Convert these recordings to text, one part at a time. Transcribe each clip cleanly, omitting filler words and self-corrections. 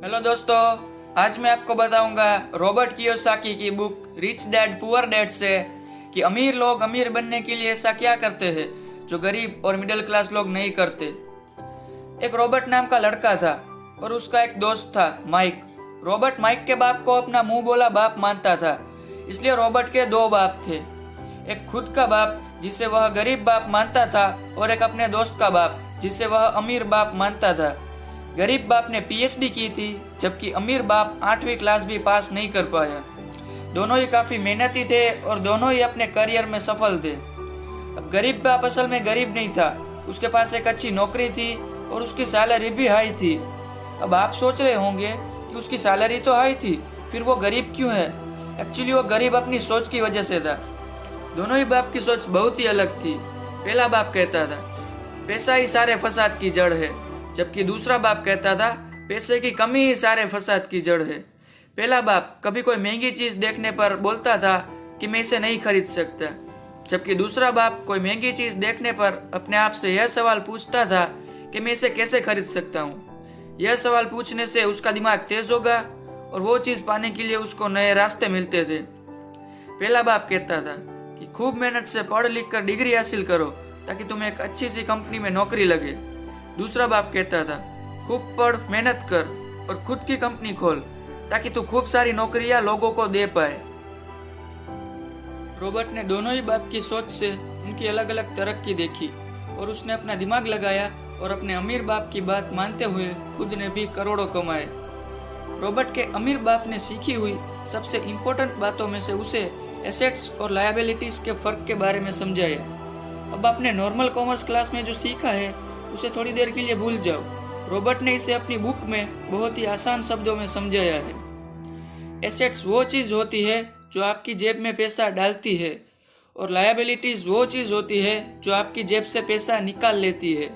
Hello दोस्तों, आज मैं आपको बताऊंगा रॉबर्ट कियोसाकी की book rich dad poor dad से कि अमीर लोग अमीर बनने के लिए ऐसा क्या करते हैं जो गरीब और मिडिल क्लास लोग नहीं करते। एक रॉबर्ट नाम का लड़का था और उसका एक दोस्त था माइक। रॉबर्ट माइक के बाप को अपना मुंह बोला बाप मानता था, इसलिए रॉबर्ट के दो बाप थे। एक खुद का बाप जिसे वह गरीब बाप मानता था और एक अपने दोस्त का बाप जिसे वह अमीर बाप मानता था। गरीब बाप ने पीएचडी की थी जबकि अमीर बाप 8वीं क्लास भी पास नहीं कर पाया। दोनों ही काफी मेहनती थे और दोनों ही अपने करियर में सफल थे। अब गरीब बाप असल में गरीब नहीं था, उसके पास एक अच्छी नौकरी थी और उसकी सैलरी भी हाई थी। अब आप सोच रहे होंगे कि उसकी सैलरी तो हाई थी, फिर वो गरीब क्यों है? एक्चुअली वो गरीब अपनी सोच की वजह से था। दोनों ही बाप की सोच बहुत ही अलग थी। पहला बाप कहता था पैसा ही सारे फसाद की जड़ है, जबकि दूसरा बाप कहता था पैसे की कमी ही सारे फसाद की जड़ है। पहला बाप कभी कोई महंगी चीज देखने पर बोलता था कि मैं इसे नहीं खरीद सकता, जबकि दूसरा बाप कोई महंगी चीज देखने पर अपने आप से यह सवाल पूछता था कि मैं इसे कैसे खरीद सकता हूँ। यह सवाल पूछने से उसका दिमाग तेज होगा और वो चीज पाने के लिए उसको नए रास्ते मिलते थे। पहला बाप कहता था कि खूब मेहनत से पढ़ लिख कर डिग्री हासिल करो ताकि तुम्हें एक अच्छी सी कंपनी में नौकरी लगे। दूसरा बाप कहता था खूब पढ़, मेहनत कर और खुद की कंपनी खोल ताकि तू खूब सारी नौकरियां लोगों को दे पाए। रॉबर्ट ने दोनों ही बाप की सोच से उनकी अलग अलग तरक्की देखी और उसने अपना दिमाग लगाया और अपने अमीर बाप की बात मानते हुए खुद ने भी करोड़ों कमाए। रॉबर्ट के अमीर बाप ने सीखी हुई सबसे इम्पोर्टेंट बातों में से उसे एसेट्स और लायबिलिटीज के फर्क के बारे में समझाया। अब आपने नॉर्मल कॉमर्स क्लास में जो सीखा है उसे थोड़ी देर के लिए भूल जाओ। रॉबर्ट ने इसे अपनी बुक में बहुत ही आसान शब्दों में समझाया है। एसेट्स वो चीज होती है जो आपकी जेब में पैसा डालती है और लायबिलिटीज वो चीज होती है जो आपकी जेब से पैसा निकाल लेती है।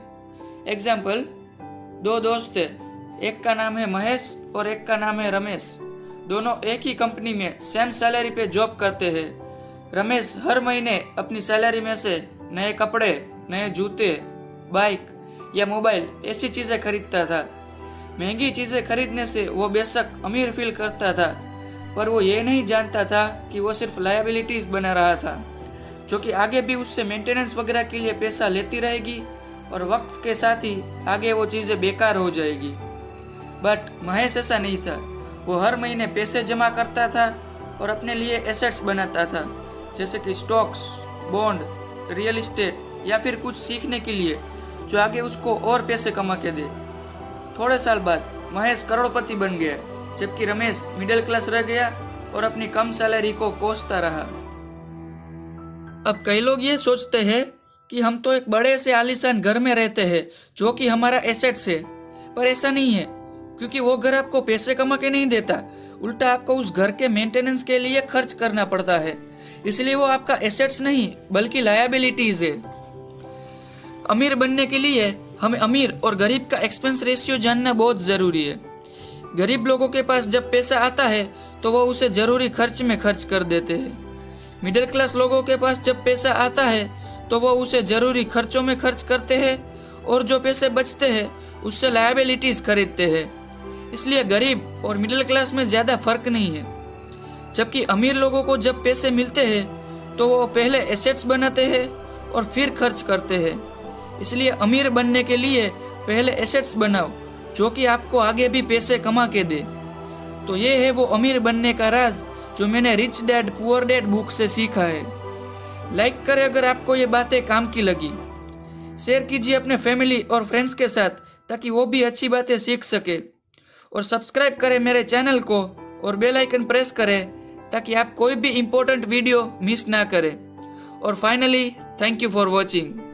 एग्जाम्पल, दो दोस्त है, एक का नाम है महेश और एक का नाम है रमेश। दोनों एक ही कंपनी में सेम सैलरी पे जॉब करते हैं। रमेश हर महीने अपनी सैलरी में से नए कपड़े, नए जूते, बाइक या मोबाइल ऐसी चीजें खरीदता था। महंगी चीजें खरीदने से वो बेशक अमीर फील करता था, पर वो ये नहीं जानता था कि वो सिर्फ लायबिलिटीज बना रहा था, जो कि आगे भी उससे मेंटेनेंस वगैरह के लिए पैसा लेती रहेगी और वक्त के साथ ही आगे वो चीजें बेकार हो जाएगी। बट महेश ऐसा नहीं था। वो हर महीने पैसे जमा करता था और अपने लिए एसेट्स बनाता था, जैसे कि स्टॉक्स, बॉन्ड, रियल एस्टेट या फिर कुछ सीखने के लिए जो आगे उसको और पैसे कमा के दे। थोड़े साल बाद महेश करोड़पति बन गया, जबकि रमेश मिडिल क्लास रह गया और अपनी कम सैलरी को कोसता रहा। अब कई लोग ये सोचते हैं कि हम तो एक बड़े से आलीशान घर में रहते हैं जो कि हमारा एसेट्स है, पर ऐसा नहीं है, क्योंकि वो घर आपको पैसे कमा के नहीं देता, उल्टा आपको उस घर के मेंटेनेंस के लिए खर्च करना पड़ता है। इसलिए वो आपका एसेट्स नहीं बल्कि लायबिलिटीज है। अमीर बनने के लिए हमें अमीर और गरीब का एक्सपेंस रेशियो जानना बहुत जरूरी है। गरीब लोगों के पास जब पैसा आता है तो वो उसे जरूरी खर्च में खर्च कर देते हैं। मिडिल क्लास लोगों के पास जब पैसा आता है तो वो उसे जरूरी खर्चों में खर्च करते हैं और जो पैसे बचते हैं उससे लायबिलिटीज खरीदते हैं। इसलिए गरीब और मिडिल क्लास में ज्यादा फर्क नहीं है। जबकि अमीर लोगों को जब पैसे मिलते हैं तो वो पहले एसेट्स बनाते हैं और फिर खर्च करते हैं। इसलिए अमीर बनने के लिए पहले एसेट्स बनाओ जो कि आपको आगे भी पैसे कमा के दे। तो ये है वो अमीर बनने का राज जो मैंने rich dad poor dad book से सीखा है। लाइक करें अगर आपको ये बातें काम की लगी। शेयर कीजिए अपने फैमिली और फ्रेंड्स के साथ ताकि वो भी अच्छी बातें सीख सके। और सब्सक्राइब करें मेरे चैनल को और बेल आइकन प्रेस करें ताकि आप कोई भी इम्पोर्टेंट वीडियो मिस ना करें। और finally, thank you for watching.